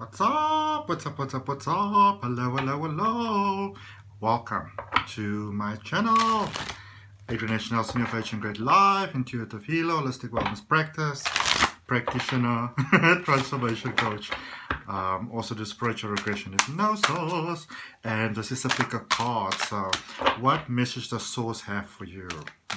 What's up? What's up? What's up? What's up? Hello, hello, hello. Welcome to my channel. Adrian H, Nelson, of H and Great Life, Intuitive Healer, Holistic Wellness Practice, Practitioner, Transformation Coach. Also do spiritual regression hypnosis. And this is a pick a card. So what message does Source have for you?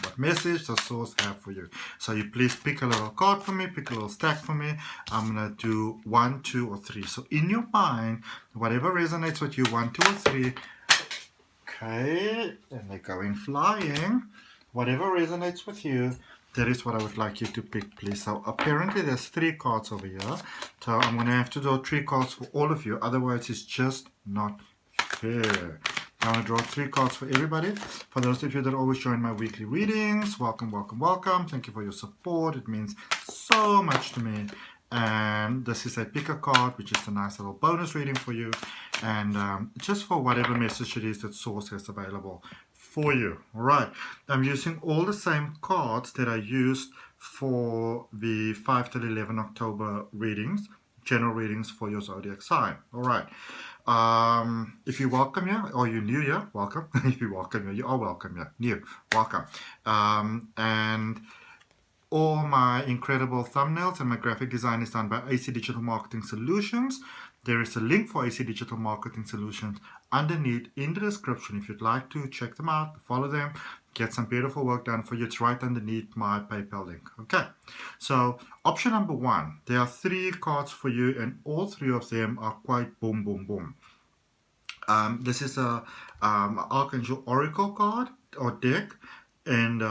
What message does Source have for you? So you please pick a little card for me, pick a little stack for me. I'm going to do 1, 2, or 3. So in your mind, whatever resonates with you, 1, 2, or 3. Okay, and they're going flying. Whatever resonates with you, that is what I would like you to pick, please. So apparently there's 3 cards over here. So I'm going to have to draw 3 cards for all of you. Otherwise, it's just not fair. I'm going to draw 3 cards for everybody. For those of you that always join my weekly readings, welcome, welcome, welcome. Thank you for your support. It means so much to me. And this is a pick a card, which is a nice little bonus reading for you. And just for whatever message it is that Source has available for you. All right. I'm using all the same cards that I used for the 5 till 11 October readings, general readings for your zodiac sign. All right. If you're welcome here, or you're new here, welcome. If you're welcome here, you are welcome here. New, welcome. And all my incredible thumbnails and my graphic design is done by AC Digital Marketing Solutions. There is a link for AC Digital Marketing Solutions underneath in the description. If you'd like to check them out, follow them, get some beautiful work done for you, it's right underneath my PayPal link. Okay, so option number 1, there are 3 cards for you, and all 3 of them are quite boom, boom, boom. This is a Archangel Oracle card or deck. And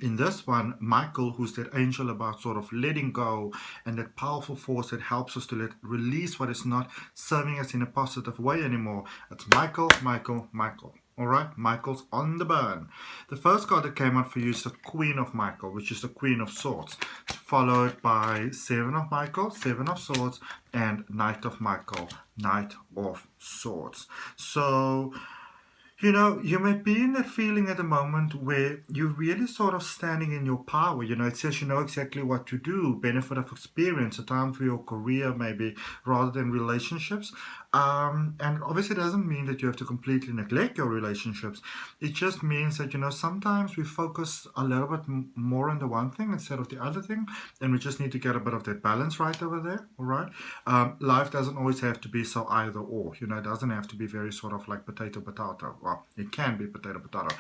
in this one, Michael, who's that angel about sort of letting go and that powerful force that helps us to release what is not serving us in a positive way anymore. It's Michael, Michael, Michael. All right, Michael's on the burn. The first card that came out for you is the Queen of Michael, which is the Queen of Swords, followed by 7 of Michael, 7 of Swords, and Knight of Michael, Knight of Swords. So, you know, you may be in that feeling at the moment where you're really sort of standing in your power. You know, it says you know exactly what to do, benefit of experience, a time for your career maybe, rather than relationships. And obviously it doesn't mean that you have to completely neglect your relationships. It just means that, you know, sometimes we focus a little bit more on the one thing instead of the other thing. And we just need to get a bit of that balance right over there, all right? Life doesn't always have to be so either or. You know, it doesn't have to be very sort of like potato, potato. Well, it can be potato, potato.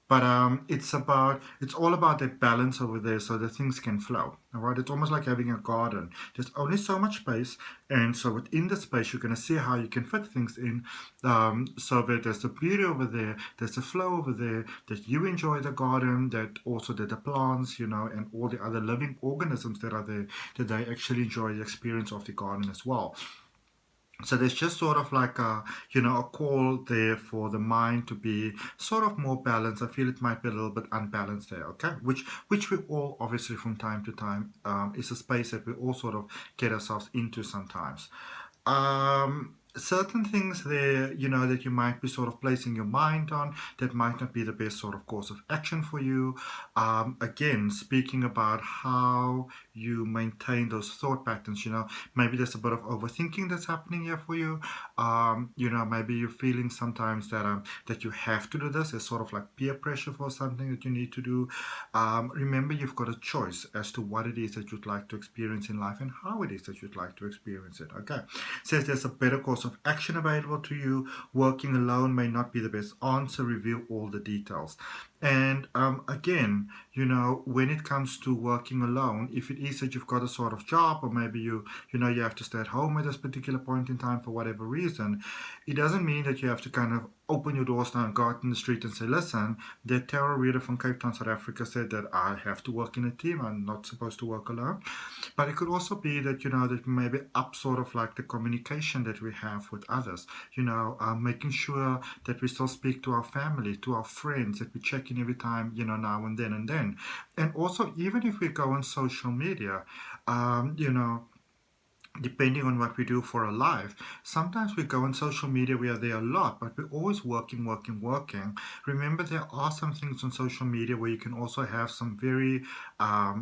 But it's all about that balance over there so that things can flow. All right, it's almost like having a garden. There's only so much space, and so within the space you're going to see how you can fit things in, so that there's the beauty over there, there's a flow over there, that you enjoy the garden, that also that the plants, you know, and all the other living organisms that are there, that they actually enjoy the experience of the garden as well. So there's just sort of like a, you know, a call there for the mind to be sort of more balanced. I feel it might be a little bit unbalanced there, okay? Which we all, obviously, from time to time, is a space that we all sort of get ourselves into sometimes. Certain things there, you know, that you might be sort of placing your mind on that might not be the best sort of course of action for you. Again, speaking about how you maintain those thought patterns, you know, maybe there's a bit of overthinking that's happening here for you. You know, maybe you're feeling sometimes that you have to do this. It's sort of like peer pressure for something that you need to do. Remember, you've got a choice as to what it is that you'd like to experience in life and how it is that you'd like to experience it. Okay, says there's a better course of action available to you. Working alone may not be the best answer. Review all the details. And again, you know, when it comes to working alone, if it is that you've got a sort of job, or maybe you know you have to stay at home at this particular point in time for whatever reason, it doesn't mean that you have to kind of open your doors now and go out in the street and say, listen, the tarot reader from Cape Town, South Africa said that I have to work in a team. I'm not supposed to work alone. But it could also be that, you know, that maybe up sort of like the communication that we have with others, you know, making sure that we still speak to our family, to our friends, that we check in every time, you know, now and then. And also, even if we go on social media, you know, depending on what we do for a life, sometimes we go on social media, we are there a lot, but we're always working. Remember, there are some things on social media where you can also have some very,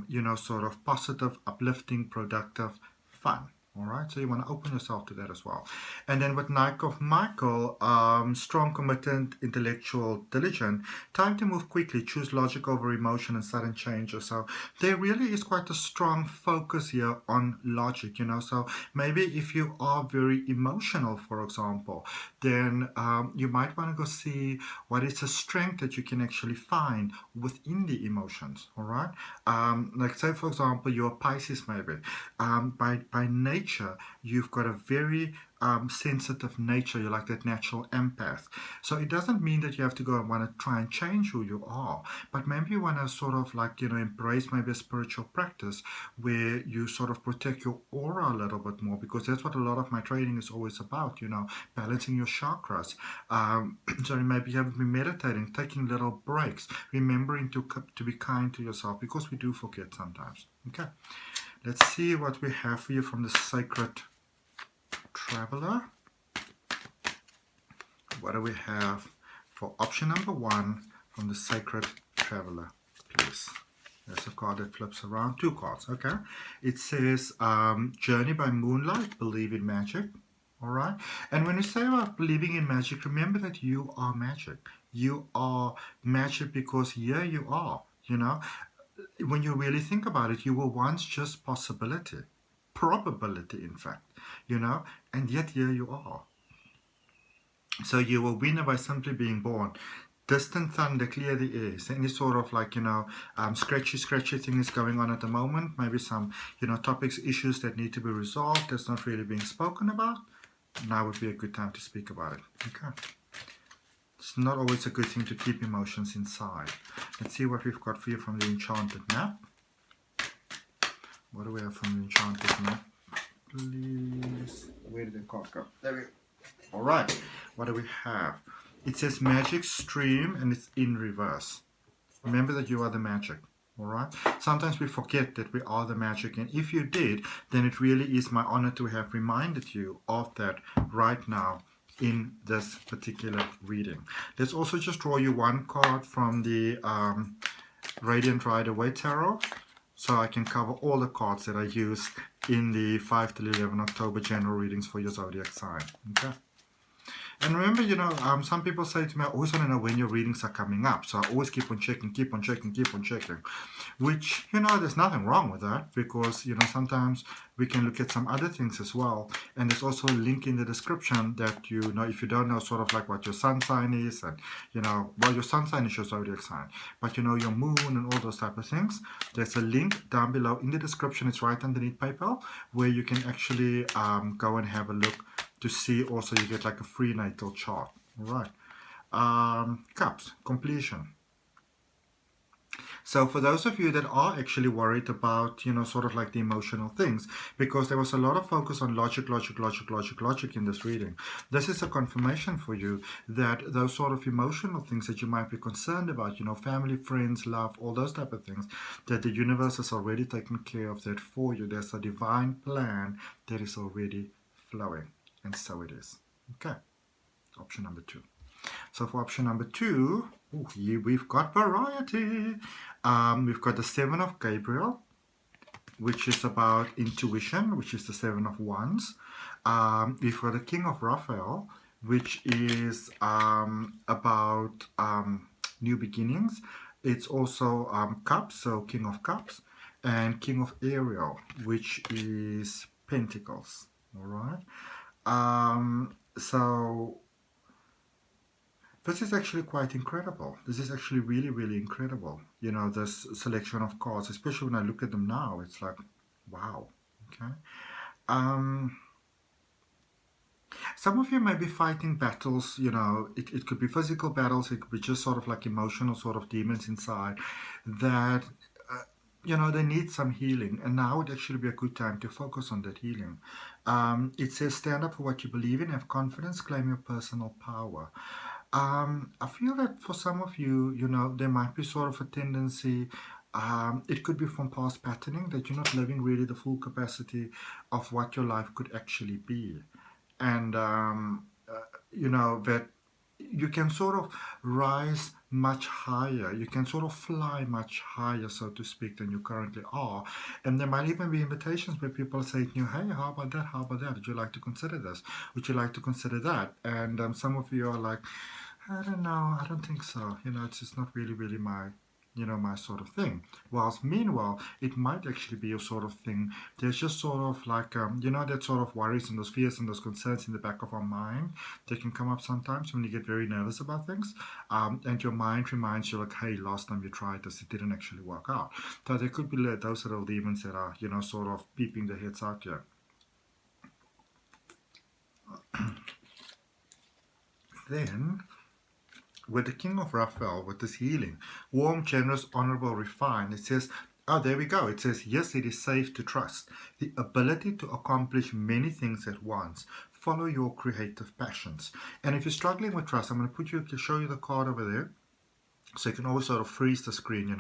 you know, sort of positive, uplifting, productive fun. All right, so you want to open yourself to that as well. And then with Knight of Michael, strong, committed, intellectual, diligent, time to move quickly, choose logic over emotion and sudden changes. So there really is quite a strong focus here on logic, you know. So maybe if you are very emotional, for example, then you might want to go see what is a strength that you can actually find within the emotions, all right? Like say, for example, you're Pisces maybe. By nature, you've got a very sensitive nature. You're like that natural empath. So it doesn't mean that you have to go and want to try and change who you are, but maybe you want to sort of like, you know, embrace maybe a spiritual practice where you sort of protect your aura a little bit more, because that's what a lot of my training is always about, you know, balancing your chakras. So maybe you haven't been meditating, taking little breaks, remembering to be kind to yourself, because we do forget sometimes. Okay. Let's see what we have for you from the Sacred Traveler. What do we have for option number 1 from the Sacred Traveler, please? There's a card that flips around, 2 cards, okay? It says, Journey by Moonlight, Believe in Magic, all right? And when you say about believing in magic, remember that you are magic. You are magic because here you are, you know? When you really think about it, you were once just possibility, probability, in fact, you know, and yet here you are. So you were a winner by simply being born. Distant thunder, clear the air. So any sort of like, you know, scratchy thing is going on at the moment. Maybe some, you know, topics, issues that need to be resolved that's not really being spoken about. Now would be a good time to speak about it. Okay. It's not always a good thing to keep emotions inside. Let's see what we've got for you from the Enchanted map. What do we have from the Enchanted map? Please. Where did the card go? There we go. All right. What do we have? It says magic stream and it's in reverse. Remember that you are the magic. All right. Sometimes we forget that we are the magic. And if you did, then it really is my honor to have reminded you of that right now in this particular reading. Let's also just draw you 1 card from the Radiant Rider-Waite Tarot, so I can cover all the cards that I used in the 5 to 11 October general readings for your zodiac sign. Okay. And remember, you know, some people say to me, I always want to know when your readings are coming up. So I always keep on checking, which, you know, there's nothing wrong with that, because, you know, sometimes we can look at some other things as well. And there's also a link in the description that, you know, if you don't know sort of like what your sun sign is, and, you know, well, your sun sign is your zodiac sign, but, you know, your moon and all those type of things, there's a link down below in the description. It's right underneath PayPal, where you can actually go and have a look to see. Also, you get like a free natal chart. All right. Cups, completion. So for those of you that are actually worried about, you know, sort of like the emotional things, because there was a lot of focus on logic in this reading, this is a confirmation for you that those sort of emotional things that you might be concerned about, you know, family, friends, love, all those type of things, that the universe has already taken care of that for you. There's a divine plan that is already flowing. And so it is. Okay. Option number 2. So for option number 2, here we've got variety. We've got the 7 of Gabriel, which is about intuition, which is the 7 of Wands. We've got the King of Raphael, which is about new beginnings. It's also Cups, so King of Cups, and King of Ariel, which is Pentacles. All right. So this is actually quite incredible. This is actually really, really incredible. You know, this selection of cards, especially when I look at them now, it's like, wow. Okay. Some of you may be fighting battles, you know, it could be physical battles, it could be just sort of like emotional sort of demons inside that, you know, they need some healing. And now would actually be a good time to focus on that healing. It says, stand up for what you believe in, have confidence, claim your personal power. I feel that for some of you, you know, there might be sort of a tendency, it could be from past patterning, that you're not living really the full capacity of what your life could actually be. And, you know, that you can sort of rise much higher. You can sort of fly much higher, so to speak, than you currently are. And there might even be invitations where people say to you, hey, how about that? How about that? Would you like to consider this? Would you like to consider that? And some of you are like, I don't know, I don't think so. It's just not really my sort of thing. Whilst meanwhile, it might actually be your sort of thing. There's just sort of like, that sort of worries and those fears and those concerns in the back of our mind. They can come up sometimes when you get very nervous about things. And your mind reminds you like, hey, last time you tried this, it didn't actually work out. So there could be those little demons that are, sort of peeping their heads out here. Then, with the King of Raphael, with this healing, warm, generous, honorable, refined, it says, oh, there we go. It says, yes, it is safe to trust. The ability to accomplish many things at once. Follow your creative passions. And if you're struggling with trust, I'm going to show you the card over there. So you can always sort of freeze the screen,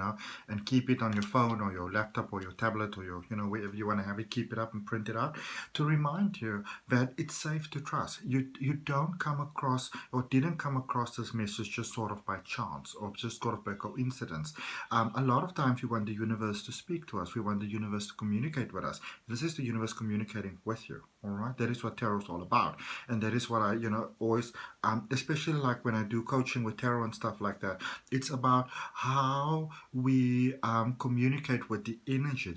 and keep it on your phone or your laptop or your tablet or your, wherever you want to have it, keep it up and print it out to remind you that it's safe to trust. You don't come across or didn't come across this message just sort of by chance or just sort of by coincidence. A lot of times we want the universe to speak to us. We want the universe to communicate with us. This is the universe communicating with you. All right, that is what tarot is all about, and that is what I, always, especially like when I do coaching with tarot and stuff like that. It's about how we communicate with the energy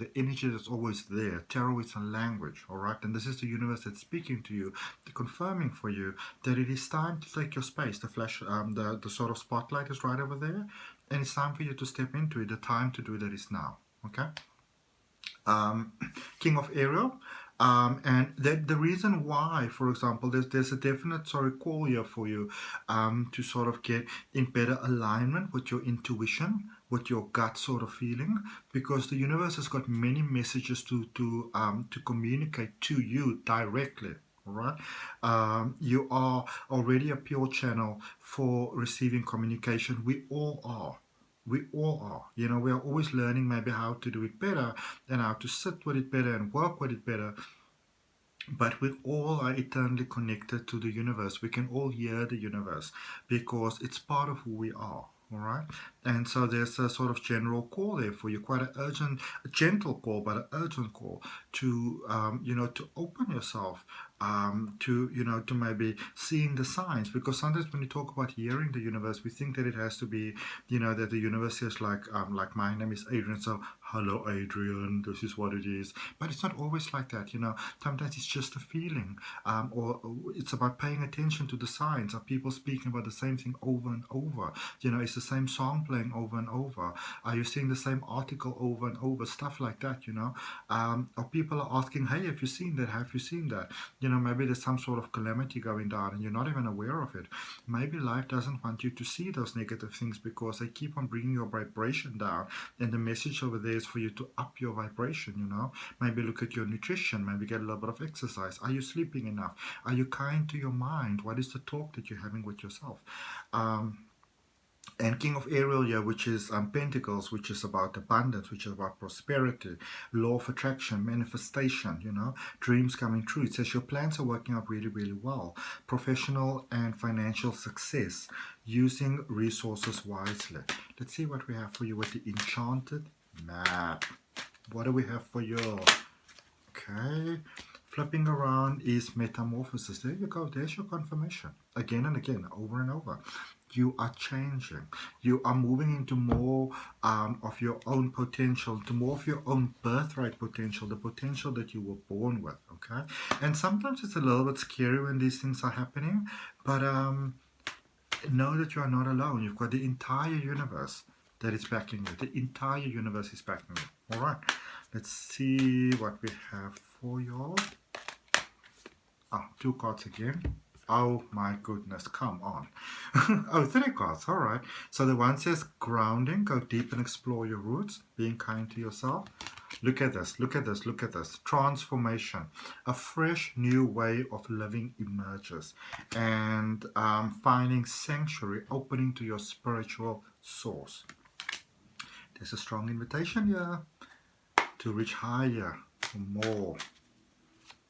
that's always there. Tarot is a language, all right, and this is the universe that's speaking to you, confirming for you that it is time to take your space. The flash, the sort of spotlight is right over there, and it's time for you to step into it. The time to do that is now. Okay. King of Ariel. And the reason why, for example, there's a definite call here for you to sort of get in better alignment with your intuition, with your gut sort of feeling, because the universe has got many messages to communicate to you directly. All right, you are already a pure channel for receiving communication. We all are. We all are. We are always learning maybe how to do it better and how to sit with it better and work with it better. But we all are eternally connected to the universe. We can all hear the universe because it's part of who we are. All right, and so there's a sort of general call there for you, quite a gentle call, but an urgent call to to open yourself to maybe seeing the signs, because sometimes when you talk about hearing the universe, we think that it has to be that the universe is like my name is Adrian, so hello Adrian, this is what it is. But it's not always like that. Sometimes it's just a feeling, or it's about paying attention to the signs. Are people speaking about the same thing over and over? It's the same song playing over and over. Are you seeing the same article over and over? Stuff like that. Or people are asking, hey, have you seen that? Have you seen that? Maybe there's some sort of calamity going down and you're not even aware of it. Maybe life doesn't want you to see those negative things because they keep on bringing your vibration down, and the message over there is for you to up your vibration. Maybe look at your nutrition, maybe get a little bit of exercise. Are you sleeping enough? Are you kind to your mind? What is the talk that you're having with yourself? And King of Ariel here, which is Pentacles, which is about abundance, which is about prosperity, law of attraction, manifestation, dreams coming true. It says your plans are working out really, really well. Professional and financial success, using resources wisely. Let's see what we have for you with the Enchanted map. What do we have for you? Okay. Flipping around is metamorphosis. There you go. There's your confirmation. Again and again, over and over. You are changing. You are moving into more of your own potential, to more of your own birthright potential, the potential that you were born with, okay? And sometimes it's a little bit scary when these things are happening, but know that you are not alone. You've got the entire universe that is backing you. The entire universe is backing you. All right, let's see what we have for you. Two cards again. Oh my goodness, come on. Oh, 3 cards, all right. So the one says grounding, go deep and explore your roots, being kind to yourself. Look at this, look at this, look at this. Transformation. A fresh new way of living emerges. And finding sanctuary, opening to your spiritual source. There's a strong invitation here to reach higher, for more,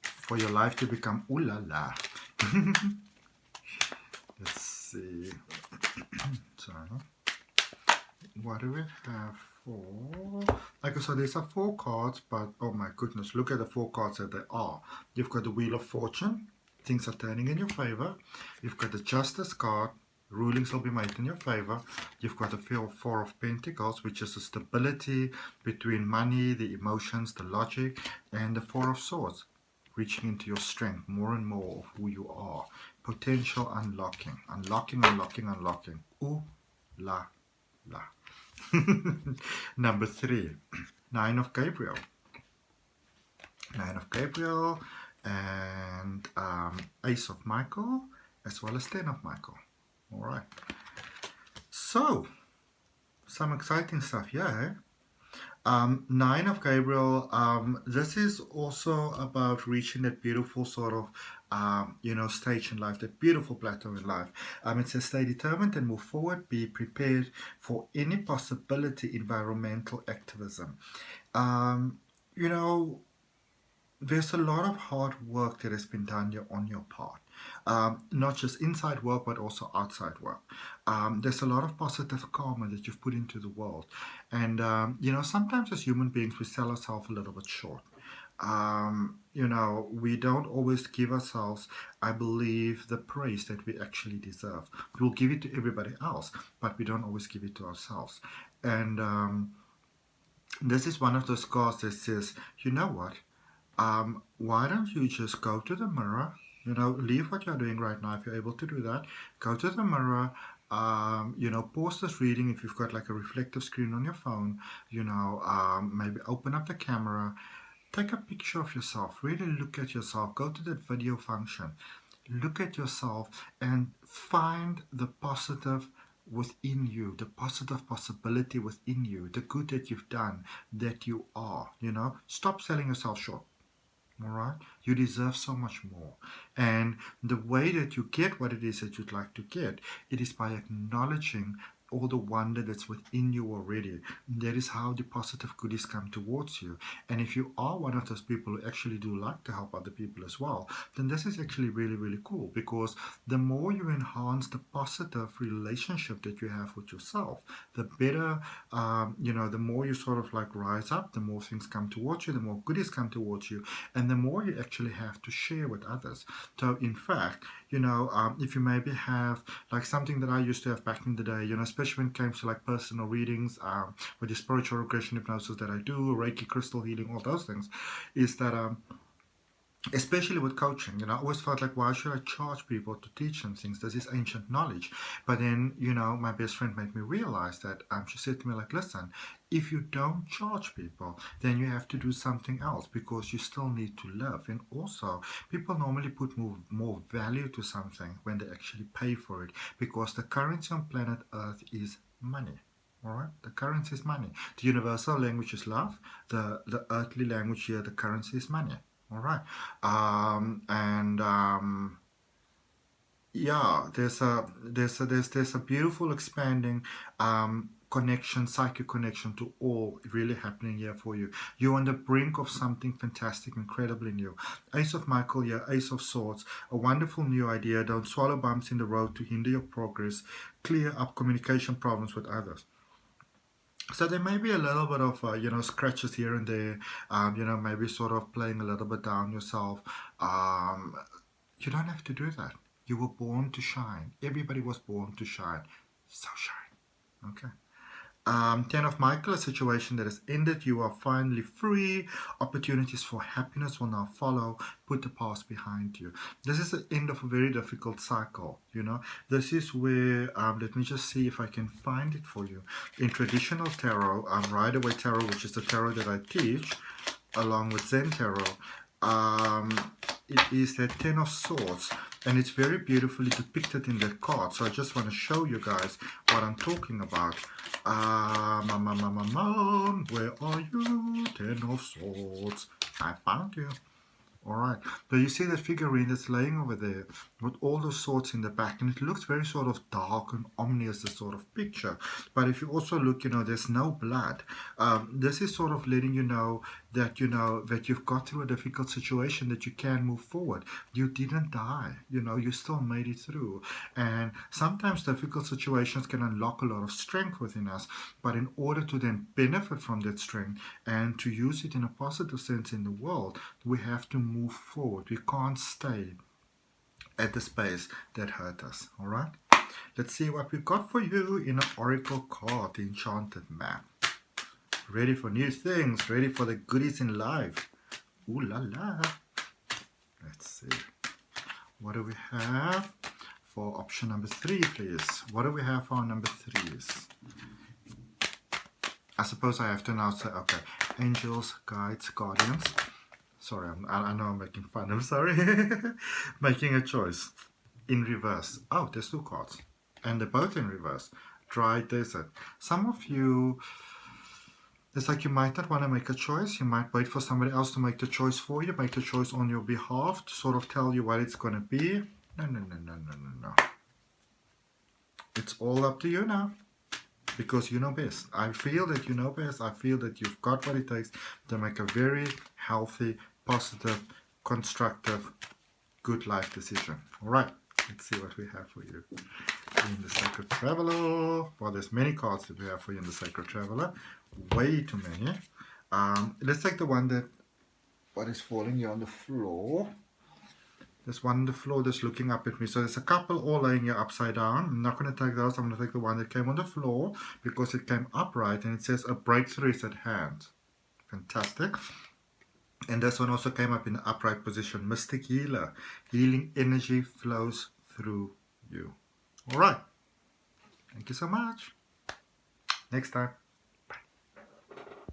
for your life to become ooh la la. Let's see. So, what do we have for? Okay, so these are 4 cards, but oh my goodness, look at the 4 cards that they are. You've got the Wheel of Fortune, things are turning in your favor. You've got the Justice card, rulings will be made in your favor. You've got the 4 of Pentacles, which is the stability between money, the emotions, the logic, and the 4 of Swords, reaching into your strength, more and more of who you are. Potential unlocking, unlocking, unlocking, unlocking. Ooh, la, la. Number 3, 9 of Gabriel. 9 of Gabriel and Ace of Michael, as well as 10 of Michael. All right. So, some exciting stuff here. 9 of Gabriel, this is also about reaching that beautiful sort of, stage in life, that beautiful plateau in life. It says stay determined and move forward, be prepared for any possibility environmental activism. There's a lot of hard work that has been done here on your part. Not just inside work, but also outside work. There's a lot of positive karma that you've put into the world. And, sometimes as human beings, we sell ourselves a little bit short. We don't always give ourselves, I believe, the praise that we actually deserve. We'll give it to everybody else, but we don't always give it to ourselves. And this is one of those cards that says, you know what? Why don't you just go to the mirror, leave what you're doing right now if you're able to do that, go to the mirror, pause this reading if you've got like a reflective screen on your phone, maybe open up the camera, take a picture of yourself, really look at yourself, go to that video function, look at yourself and find the positive within you, the positive possibility within you, the good that you've done, that you are, stop selling yourself short. All right, you deserve so much more, and the way that you get what it is that you'd like to get, it is by acknowledging all the wonder that's within you already. That is how the positive goodies come towards you. And if you are one of those people who actually do like to help other people as well, then this is actually really, really cool, because the more you enhance the positive relationship that you have with yourself, the better, the more you sort of like rise up, the more things come towards you, the more goodies come towards you, and the more you actually have to share with others. So in fact, if you maybe have like something that I used to have back in the day, especially when it comes to like personal readings, with the spiritual regression hypnosis that I do, Reiki, crystal healing, all those things, is that especially with coaching, I always felt like, why should I charge people to teach them things? This is ancient knowledge. But then, my best friend made me realize that, she said to me like, listen, if you don't charge people, then you have to do something else, because you still need to live. And also, people normally put more value to something when they actually pay for it, because the currency on planet Earth is money. All right, the currency is money. The universal language is love. The earthly language here, the currency is money. All right, there's a beautiful expanding connection, psychic connection to all really happening here for you. You're on the brink of something fantastic, incredibly new. Ace of Michael here, Ace of Swords, a wonderful new idea. Don't swallow bumps in the road to hinder your progress. Clear up communication problems with others. So there may be a little bit of, scratches here and there, maybe sort of playing a little bit down yourself. You don't have to do that. You were born to shine. Everybody was born to shine. So shine. Okay. 10 of Michael, a situation that has ended. You are finally free. Opportunities for happiness will now follow. Put the past behind you. This is the end of a very difficult cycle. This is where, let me just see if I can find it for you. In traditional tarot, Rider-Waite tarot, which is the tarot that I teach, along with Zen tarot, it is the 10 of Swords, and it's very beautifully depicted in that card. So I just want to show you guys what I'm talking about. Where are you? 10 of Swords. I found you. Alright, so you see the figurine that's laying over there with all those swords in the back, and it looks very sort of dark and ominous, this sort of picture. But if you also look, there's no blood. This is sort of letting you know that you've got through a difficult situation, that you can move forward. You didn't die, you still made it through. And sometimes difficult situations can unlock a lot of strength within us, but in order to then benefit from that strength and to use it in a positive sense in the world, we have to move forward. We can't stay at the space that hurt us. All right, let's see what we've got for you in an oracle card, the Enchanted map. Ready for new things, ready for the goodies in life. Ooh la la. Let's see, what do we have for option number 3, please? What do we have for our number 3s? I suppose I have to now say, okay, angels, guides, guardians. Sorry, I know I'm making fun. I'm sorry. Making a choice. In reverse. Oh, there's 2 cards. And they're both in reverse. Dry desert. Some of you, it's like you might not want to make a choice. You might wait for somebody else to make the choice for you. Make the choice on your behalf to sort of tell you what it's going to be. No. It's all up to you now. Because you know best. I feel that you know best. I feel that you've got what it takes to make a very healthy, positive, constructive, good life decision. Alright, let's see what we have for you in the Sacred Traveler. Well, there's many cards that we have for you in the Sacred Traveler. Way too many. Let's take the one that what is falling here on the floor. There's one on the floor that's looking up at me. So there's a couple all laying here upside down. I'm not going to take those. I'm going to take the one that came on the floor because it came upright and it says a breakthrough is at hand. Fantastic. And this one also came up in the upright position. Mystic Healer. Healing energy flows through you. All right. Thank you so much. Next time.